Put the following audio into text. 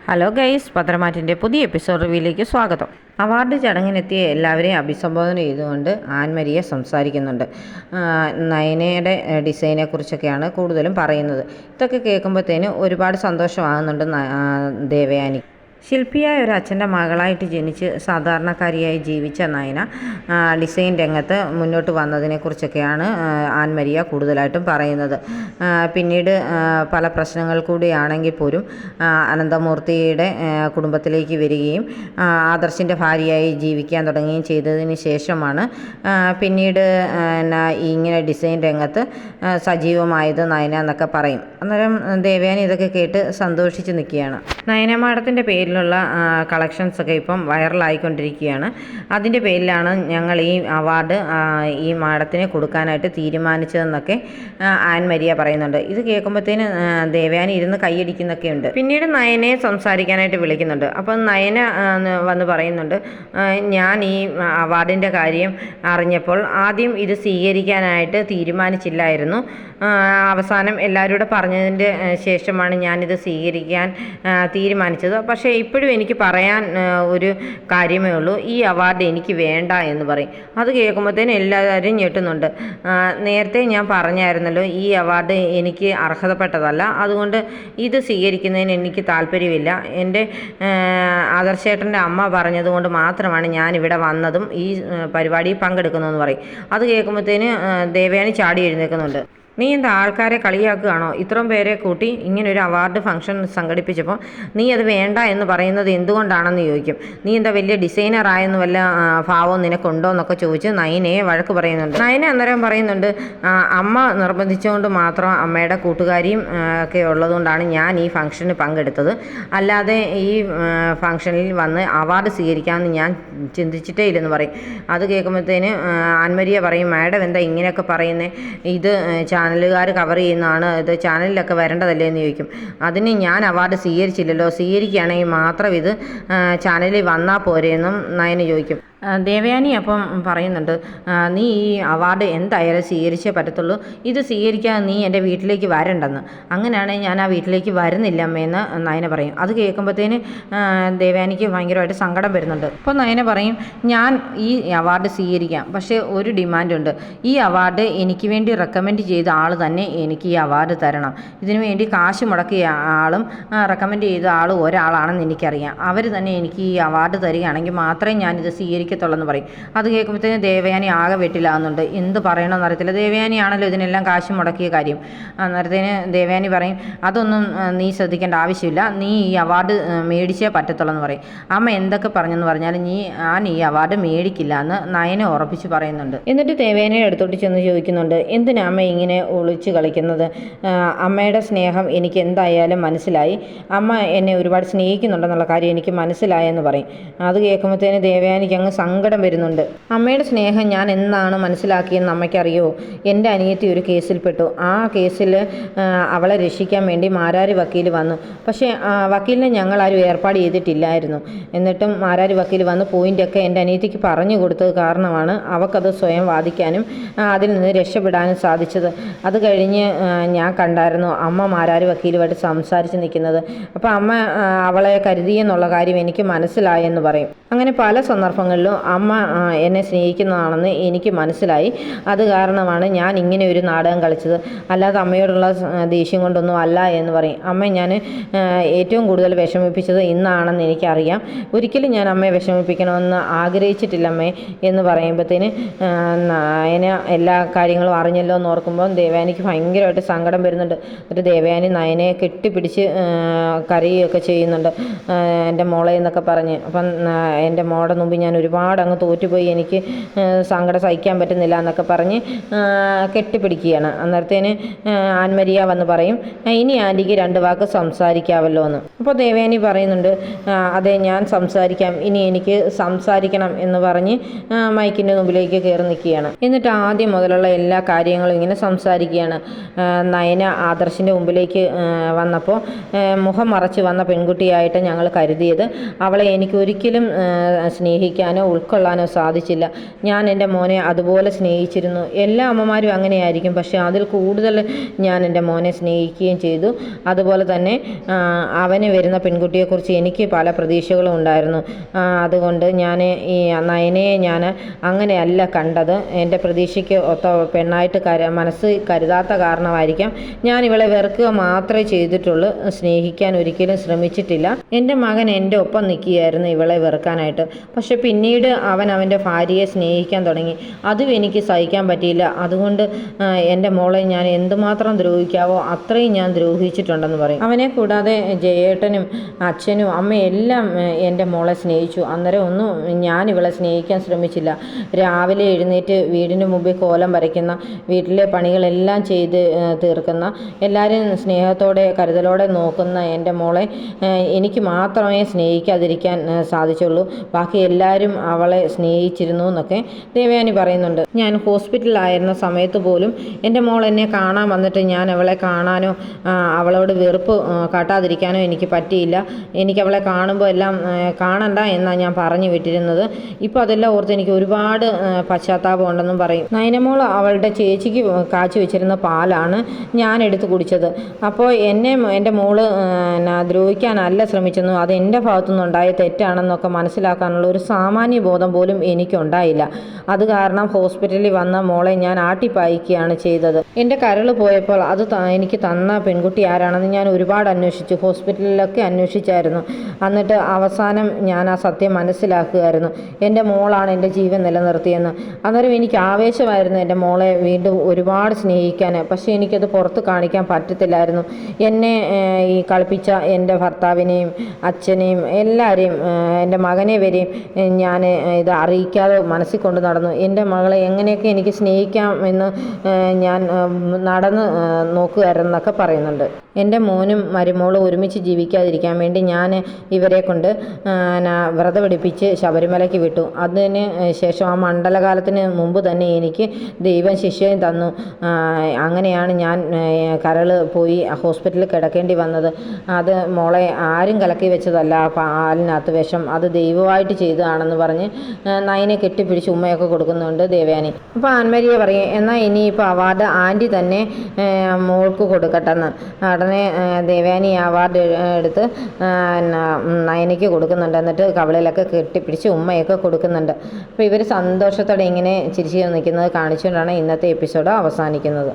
Hello guys, പത്രമാറ്റിൻ്റെ പുതിയ episode റിവ്യൂയിലേക്ക് സ്വാഗതം. Award ചടങ്ങിനെത്തിയ എല്ലാവരെയും അഭിസംബോധന ചെയ്തുകൊണ്ട് ആൻമരിയ സംസാരിക്കുന്നുണ്ട്. നയനയുടെ ഡിസൈനെക്കുറിച്ചൊക്കെയാണ് കൂടുതലും പറയുന്നത്. ഇതൊക്കെ കേൾക്കുമ്പോഴത്തേന് ഒരുപാട് സന്തോഷമാകുന്നുണ്ട് ദേവയാനി. ശില്പിയായ ഒരു അച്ഛൻ്റെ മകളായിട്ട് ജനിച്ച് സാധാരണക്കാരിയായി ജീവിച്ച നയന ഡിസൈൻ രംഗത്ത് മുന്നോട്ട് വന്നതിനെക്കുറിച്ചൊക്കെയാണ് ആൻമരിയ കൂടുതലായിട്ടും പറയുന്നത്. പിന്നീട് പല പ്രശ്നങ്ങൾ കൂടിയാണെങ്കിൽ പോലും അനന്തമൂർത്തിയുടെ കുടുംബത്തിലേക്ക് വരികയും ആദർശിൻ്റെ ഭാര്യയായി ജീവിക്കാൻ തുടങ്ങുകയും ചെയ്തതിന് ശേഷമാണ് പിന്നീട് ഇങ്ങനെ ഡിസൈൻ രംഗത്ത് സജീവമായത് നയന എന്നൊക്കെ പറയും. അന്നേരം ദേവയാനി ഇതൊക്കെ കേട്ട് സന്തോഷിച്ച് നിൽക്കുകയാണ്. നയന മാഡത്തിൻ്റെ പേരിലുള്ള കളക്ഷൻസൊക്കെ ഇപ്പം വൈറലായിക്കൊണ്ടിരിക്കുകയാണ്. അതിൻ്റെ പേരിലാണ് ഞങ്ങൾ ഈ അവാർഡ് ഈ മാഡത്തിന് കൊടുക്കാനായിട്ട് തീരുമാനിച്ചതെന്നൊക്കെ ആൻമരിയ പറയുന്നുണ്ട്. ഇത് കേൾക്കുമ്പോഴത്തേന് ദേവയാനി ഇരുന്ന് കൈയടിക്കുന്നൊക്കെ ഉണ്ട്. പിന്നീട് നയനയെ സംസാരിക്കാനായിട്ട് വിളിക്കുന്നുണ്ട്. അപ്പം നയന വന്ന് പറയുന്നുണ്ട്, ഞാൻ ഈ അവാർഡിൻ്റെ കാര്യം അറിഞ്ഞപ്പോൾ ആദ്യം ഇത് സ്വീകരിക്കാനായിട്ട് തീരുമാനിച്ചില്ലായിരുന്നു. അവസാനം എല്ലാവരും കൂടെ പറഞ്ഞതിൻ്റെ ശേഷമാണ് ഞാനിത് സ്വീകരിക്കാൻ തീരുമാനിച്ചത്. പക്ഷേ ഇപ്പോഴും എനിക്ക് പറയാൻ ഒരു കാര്യമേ ഉള്ളൂ, ഈ അവാർഡ് എനിക്ക് വേണ്ട എന്ന് പറയും. അത് കേൾക്കുമ്പോഴത്തേനും എല്ലാവരും ഞെട്ടുന്നുണ്ട്. നേരത്തെ ഞാൻ പറഞ്ഞായിരുന്നല്ലോ ഈ അവാർഡ് എനിക്ക് അർഹതപ്പെട്ടതല്ല, അതുകൊണ്ട് ഇത് സ്വീകരിക്കുന്നതിന് എനിക്ക് താല്പര്യമില്ല. എൻ്റെ ആദർശേട്ടൻ്റെ അമ്മ പറഞ്ഞതുകൊണ്ട് മാത്രമാണ് ഞാനിവിടെ വന്നതും ഈ പരിപാടിയിൽ പങ്കെടുക്കുന്നതെന്ന് പറയും. അത് കേൾക്കുമ്പോഴത്തേന് ദേവയാനി ചാടി എഴുന്നേൽക്കുന്നുണ്ട്. നീ എന്താ ആൾക്കാരെ കളിയാക്കുകയാണോ? ഇത്രയും പേരെ കൂട്ടി ഇങ്ങനൊരു അവാർഡ് ഫംഗ്ഷൻ സംഘടിപ്പിച്ചപ്പോൾ നീ അത് വേണ്ട എന്ന് പറയുന്നത് എന്തുകൊണ്ടാണെന്ന് ചോദിക്കും. നീ എന്താ വലിയ ഡിസൈനർ ആയെന്ന് വല്ല ഭാവവും നിനക്കുണ്ടോ എന്നൊക്കെ ചോദിച്ച് നയനയെ വഴക്ക് പറയുന്നുണ്ട്. നയന അന്നേരം പറയുന്നുണ്ട്, അമ്മ നിർബന്ധിച്ചുകൊണ്ട് മാത്രം അമ്മയുടെ കൂട്ടുകാരിയും ഒക്കെ ഉള്ളതുകൊണ്ടാണ് ഞാൻ ഈ ഫംഗ്ഷന് പങ്കെടുത്തത്, അല്ലാതെ ഈ ഫംഗ്ഷനിൽ വന്ന് അവാർഡ് സ്വീകരിക്കാമെന്ന് ഞാൻ ചിന്തിച്ചിട്ടേ ഇല്ലെന്ന് പറയും. അത് കേൾക്കുമ്പോഴത്തേന് ആൻമരിയ പറയും, മാഡം എന്താ ഇങ്ങനെയൊക്കെ പറയുന്നത്? ഇത് ചാനലുകാർ കവർ ചെയ്യുന്നതാണ്, ഇത് ചാനലിലൊക്കെ വരേണ്ടതല്ലേ എന്ന് ചോദിക്കും. അതിന് ഞാൻ അവാർഡ് സ്വീകരിച്ചില്ലല്ലോ, സ്വീകരിക്കുകയാണെങ്കിൽ മാത്രം ഇത് ചാനലിൽ വന്നാൽ പോരെയെന്നും നയന ചോദിക്കും. ദേവയാനി അപ്പം പറയുന്നുണ്ട്, നീ ഈ അവാർഡ് എന്തായാലും സ്വീകരിച്ചേ പറ്റത്തുള്ളൂ, ഇത് സ്വീകരിക്കാതെ നീ എൻ്റെ വീട്ടിലേക്ക് വരണ്ടെന്ന്. അങ്ങനെയാണെങ്കിൽ ഞാൻ ആ വീട്ടിലേക്ക് വരുന്നില്ല അമ്മയെന്ന് നയന പറയും. അത് കേൾക്കുമ്പോഴത്തേന് ദേവയാനിക്ക് ഭയങ്കരമായിട്ട് സങ്കടം വരുന്നുണ്ട്. അപ്പോൾ നയന പറയും, ഞാൻ ഈ അവാർഡ് സ്വീകരിക്കാം, പക്ഷേ ഒരു ഡിമാൻഡുണ്ട്. ഈ അവാർഡ് എനിക്ക് വേണ്ടി റെക്കമെൻഡ് ചെയ്ത ആൾ തന്നെ എനിക്ക് ഈ അവാർഡ് തരണം. ഇതിനു വേണ്ടി കാശ് മുടക്കിയ ആളും റെക്കമെൻഡ് ചെയ്ത ആളും ഒരാളാണെന്ന് എനിക്കറിയാം. അവർ തന്നെ എനിക്ക് ഈ അവാർഡ് തരികയാണെങ്കിൽ മാത്രമേ ഞാനിത് സ്വീകരിക്കത്തുള്ളെന്ന് പറയും. അത് കേൾക്കുമ്പോഴത്തേന് ദേവയാനി ആകെ വെട്ടിലാകുന്നുണ്ട്. എന്ത് പറയണമെന്ന് അറിയത്തില്ല. ദേവയാനിയാണല്ലോ ഇതിനെല്ലാം കാശ് മുടക്കിയ കാര്യം. അന്നേരത്തേന് ദേവയാനി പറയും, അതൊന്നും നീ ശ്രദ്ധിക്കേണ്ട ആവശ്യമില്ല, നീ ഈ അവാർഡ് മേടിച്ചേ പറ്റത്തുള്ളെന്ന് പറയും. അമ്മ എന്തൊക്കെ പറഞ്ഞെന്ന് പറഞ്ഞാലും ഞാൻ ഈ അവാർഡ് മേടിക്കില്ല എന്ന് നയനെ ഉറപ്പിച്ച് പറയുന്നുണ്ട്. എന്നിട്ട് ദേവയാനിയുടെ അടുത്തോട്ട് ചെന്ന് ചോദിക്കുന്നുണ്ട്, എന്തിനാ അമ്മ ഇങ്ങനെ ഒളിച്ച് കളിക്കുന്നത്? അമ്മയുടെ സ്നേഹം എനിക്ക് എന്തായാലും മനസ്സിലായി, അമ്മ എന്നെ ഒരുപാട് സ്നേഹിക്കുന്നുണ്ടെന്നുള്ള കാര്യം എനിക്ക് മനസ്സിലായെന്ന് പറയും. അത് കേൾക്കുമ്പോഴത്തേന് ദേവയാനിക്ക് അങ്ങ് സങ്കടം വരുന്നുണ്ട്. അമ്മയുടെ സ്നേഹം ഞാൻ എന്നാണ് മനസ്സിലാക്കിയെന്ന് അമ്മയ്ക്കറിയോ? എൻ്റെ അനിയത്തി ഒരു കേസിൽപ്പെട്ടു. ആ കേസിൽ അവളെ രക്ഷിക്കാൻ വേണ്ടി മാരാരി വക്കീൽ വന്നു. പക്ഷേ വക്കീലിനെ ഞങ്ങളാരും ഏർപ്പാട് ചെയ്തിട്ടില്ലായിരുന്നു. എന്നിട്ടും മാരാരി വക്കീൽ വന്ന് പോയിൻ്റൊക്കെ എൻ്റെ അനിയത്തിക്ക് പറഞ്ഞു കൊടുത്തത് കാരണമാണ് അവൾക്കത് സ്വയം വാദിക്കാനും അതിൽ നിന്ന് രക്ഷപ്പെടാനും സാധിച്ചത്. അത് കഴിഞ്ഞ് ഞാൻ കണ്ടായിരുന്നു അമ്മ മാരാരി വക്കീലുമായിട്ട് സംസാരിച്ച് നിൽക്കുന്നത്. അപ്പോൾ അമ്മ അവളെ കരുതിയെന്നുള്ള കാര്യം എനിക്ക് മനസ്സിലായെന്ന് പറയും. അങ്ങനെ പല സന്ദർഭങ്ങളിലും അമ്മ എന്നെ സ്നേഹിക്കുന്നതാണെന്ന് എനിക്ക് മനസ്സിലായി. അത് കാരണമാണ് ഞാൻ ഇങ്ങനെ ഒരു നാടകം കളിച്ചത്, അല്ലാതെ അമ്മയോടുള്ള ദേഷ്യം കൊണ്ടൊന്നും അല്ല എന്ന് പറയും. അമ്മ ഞാൻ ഏറ്റവും കൂടുതൽ വിഷമിപ്പിച്ചത് ഇന്നാണെന്ന് എനിക്കറിയാം. ഒരിക്കലും ഞാൻ അമ്മയെ വിഷമിപ്പിക്കണമെന്ന് ആഗ്രഹിച്ചിട്ടില്ല അമ്മേ എന്ന് പറയുമ്പോഴത്തേന് നയന എല്ലാ കാര്യങ്ങളും അറിഞ്ഞല്ലോ എന്ന് ഓർക്കുമ്പോൾ ദേവയാനിക്ക് ഭയങ്കരമായിട്ട് സങ്കടം വരുന്നുണ്ട്. എന്നിട്ട് ദേവയാനി നയനയെ കെട്ടിപ്പിടിച്ച് കരയുകയൊക്കെ ചെയ്യുന്നുണ്ട്, എൻ്റെ മോളെ എന്നൊക്കെ പറഞ്ഞ്. അപ്പം എൻ്റെ മോളുടെ മുമ്പ് ഞാൻ ഒരുപാട് അങ്ങ് തോറ്റുപോയി, എനിക്ക് സങ്കടം സഹിക്കാൻ പറ്റുന്നില്ല എന്നൊക്കെ പറഞ്ഞ് കെട്ടിപ്പിടിക്കുകയാണ്. അന്നേരത്തേന് ആൻമരിയ വന്ന് പറയും, ഇനി ആൻറ്റിക്ക് 2 വാക്ക് സംസാരിക്കാമല്ലോ എന്ന്. അപ്പോൾ ദേവയാനി പറയുന്നുണ്ട്, അതെ ഞാൻ സംസാരിക്കാം, ഇനി എനിക്ക് സംസാരിക്കണം എന്ന് പറഞ്ഞ് മൈക്കിൻ്റെ മുമ്പിലേക്ക് കയറി നിൽക്കുകയാണ്. എന്നിട്ട് ആദ്യം മുതലുള്ള എല്ലാ കാര്യങ്ങളും ഇങ്ങനെ സംസാരിക്കുകയാണ്. നയന ആദർശിൻ്റെ മുമ്പിലേക്ക് വന്നപ്പോൾ മുഖം മറച്ച് വന്ന പെൺകുട്ടിയായിട്ട് ഞങ്ങൾ കരുതിയത്, അവളെ എനിക്ക് ഒരിക്കലും സ്നേഹിക്കാനോ ഉൾക്കൊള്ളാനോ സാധിച്ചില്ല. ഞാൻ എൻ്റെ മോനെ അതുപോലെ സ്നേഹിച്ചിരുന്നു. എല്ലാ അമ്മമാരും അങ്ങനെയായിരിക്കും, പക്ഷേ അതിൽ കൂടുതൽ ഞാൻ എൻ്റെ മോനെ സ്നേഹിക്കുകയും ചെയ്തു. അതുപോലെ തന്നെ അവന് വരുന്ന പെൺകുട്ടിയെക്കുറിച്ച് എനിക്ക് പല പ്രതീക്ഷകളും ഉണ്ടായിരുന്നു. അതുകൊണ്ട് ഞാൻ ഈ നയനയെ ഞാൻ അങ്ങനെയല്ല കണ്ടത്. എൻ്റെ പ്രതീക്ഷയ്ക്ക് ഒത്ത പെണ്ണായിട്ട് മനസ്സ് കരുതാത്ത കാരണമായിരിക്കാം ഞാൻ ഇവളെ വെറുക്കുക മാത്രമേ ചെയ്തിട്ടുള്ളൂ, സ്നേഹിക്കാൻ ഒരിക്കലും ശ്രമിച്ചിട്ടില്ല. എൻ്റെ മകൻ എൻ്റെ ഒപ്പം നിൽക്കുകയായിരുന്നു ഇവളെ വെറുക്കാനായിട്ട്. പക്ഷെ പിന്നീട് അവൻ അവൻ്റെ ഭാര്യയെ സ്നേഹിക്കാൻ തുടങ്ങി. അതും എനിക്ക് സഹിക്കാൻ പറ്റിയില്ല. അതുകൊണ്ട് എൻ്റെ മോളെ ഞാൻ എന്തുമാത്രം ദ്രോഹിക്കാവോ അത്രയും ഞാൻ ദ്രോഹിച്ചിട്ടുണ്ടെന്ന് പറയും. അവനെ കൂടാതെ ജയേട്ടനും അച്ഛനും അമ്മയും എല്ലാം എൻ്റെ മോളെ സ്നേഹിച്ചു. അന്നേരം ഒന്നും ഞാൻ ഇവളെ സ്നേഹിക്കാൻ ശ്രമിച്ചില്ല. രാവിലെ എഴുന്നേറ്റ് വീടിന് മുമ്പിൽ കോലം വരയ്ക്കുന്ന, വീട്ടിലെ പണികളെല്ലാം ചെയ്ത് തീർക്കുന്ന, എല്ലാവരും സ്നേഹത്തോടെ കരുതലോടെ നോക്കുന്ന എൻ്റെ മോളെ എനിക്ക് മാത്രമേ സ്നേഹിക്കാതിരിക്കാൻ സാധിച്ചുള്ളൂ. ബാക്കി എല്ലാവരും അവളെ സ്നേഹിച്ചിരുന്നു എന്നൊക്കെ ദേവയാനി പറയുന്നുണ്ട്. ഞാൻ ഹോസ്പിറ്റലിലായിരുന്ന സമയത്ത് പോലും എൻ്റെ മോൾ എന്നെ കാണാൻ വന്നിട്ട് ഞാൻ അവളെ കാണാനോ അവളോട് വെറുപ്പ് കാട്ടാതിരിക്കാനോ എനിക്ക് പറ്റിയില്ല. എനിക്ക് അവളെ കാണുമ്പോൾ എല്ലാം കാണണ്ട എന്നാണ് ഞാൻ പറഞ്ഞു വിട്ടിരുന്നത്. ഇപ്പോൾ അതെല്ലാം ഓർത്ത് എനിക്ക് ഒരുപാട് പശ്ചാത്താപം ഉണ്ടെന്നും പറയും. നയനമോൾ അവളുടെ ചേച്ചിക്ക് കാച്ചി വെച്ചിരുന്ന പാലാണ് ഞാൻ എടുത്ത് കുടിച്ചത്. അപ്പോൾ എൻ്റെ മോള് ദ്രോഹിക്കാനല്ല ശ്രമിച്ചെന്നും അത് എൻ്റെ ഭാഗത്തുനിന്നുണ്ടായ തെറ്റാണെന്നൊക്കെ മനസ്സിലാക്കാനുള്ള ഒരു സാമാന്യ ബോധം പോലും എനിക്കുണ്ടായില്ല. അത് കാരണം ഹോസ്പിറ്റലിൽ വന്ന മോളെ ഞാൻ ആട്ടിപ്പായിക്കുകയാണ് ചെയ്തത്. എൻ്റെ കരൾ പോയപ്പോൾ അത് എനിക്ക് തന്ന പെൺകുട്ടി ആരാണെന്ന് ഞാൻ ഒരുപാട് അന്വേഷിച്ചു. ഹോസ്പിറ്റലിലൊക്കെ അന്വേഷിച്ചായിരുന്നു. എന്നിട്ട് അവസാനം ഞാൻ ആ സത്യം മനസ്സിലാക്കുകയായിരുന്നു. എൻ്റെ മോളാണ് എൻ്റെ ജീവൻ നിലനിർത്തിയെന്ന്. അന്നേരം എനിക്ക് ആവേശമായിരുന്നു എൻ്റെ മോളെ വീണ്ടും ഒരുപാട് സ്നേഹിക്കാൻ. പക്ഷേ എനിക്കത് പുറത്ത് കാണിക്കാൻ പറ്റത്തില്ലായിരുന്നു. എന്നെ ഈ കളിപ്പിച്ച എൻ്റെ ഭർത്താവിനെയും അച്ഛനെയും എല്ലാവരെയും എൻ്റെ മകനെ വരെയും ഞാൻ ഇത് അറിയിക്കാതെ മനസ്സിൽ കൊണ്ട് നടന്നു. എൻ്റെ മകളെ എങ്ങനെയൊക്കെ എനിക്ക് സ്നേഹിക്കാം എന്ന് ഞാൻ നടന്ന് നോക്കുകയായിരുന്നൊക്കെ പറയുന്നുണ്ട്. എൻ്റെ മോനും മരുമോളും ഒരുമിച്ച് ജീവിക്കാതിരിക്കാൻ വേണ്ടി ഞാൻ ഇവരെ കൊണ്ട് വ്രതമെടുപ്പിച്ച് ശബരിമലയ്ക്ക് വിട്ടു. അതിന് ശേഷം ആ മണ്ഡലകാലത്തിന് മുമ്പ് തന്നെ എനിക്ക് ദൈവം ശിക്ഷയും തന്നു. അങ്ങനെയാണ് ഞാൻ കരൾ പോയി ഹോസ്പിറ്റലിൽ കിടക്കേണ്ടി വന്നത്. അത് മോളെ ആരും കലക്കി വെച്ചതല്ല, പാലിനകത്ത് വിഷം, അത് ദൈവമായിട്ട് ചെയ്തതാണെന്ന് പറഞ്ഞ് നയനെ കെട്ടിപ്പിടിച്ച് ഉമ്മയൊക്കെ കൊടുക്കുന്നുണ്ട് ദേവയാനി. അപ്പോൾ ആൻമരിയെ പറയും, എന്നാൽ ഇനിയിപ്പോൾ അവാർഡ് ആൻറ്റി തന്നെ മോൾക്ക് കൊടുക്കട്ടെന്ന്. ഉടനെ ദേവയാനി അവാർഡ് എടുത്ത് നയനയ്ക്ക് കൊടുക്കുന്നുണ്ട്. എന്നിട്ട് കവളിലൊക്കെ കെട്ടിപ്പിടിച്ച് ഉമ്മയൊക്കെ കൊടുക്കുന്നുണ്ട്. അപ്പോൾ ഇവർ സന്തോഷത്തോടെ ഇങ്ങനെ ചിരിച്ച് നിൽക്കുന്നത് കാണിച്ചുകൊണ്ടാണ് ഇന്നത്തെ എപ്പിസോഡ് അവസാനിക്കുന്നത്.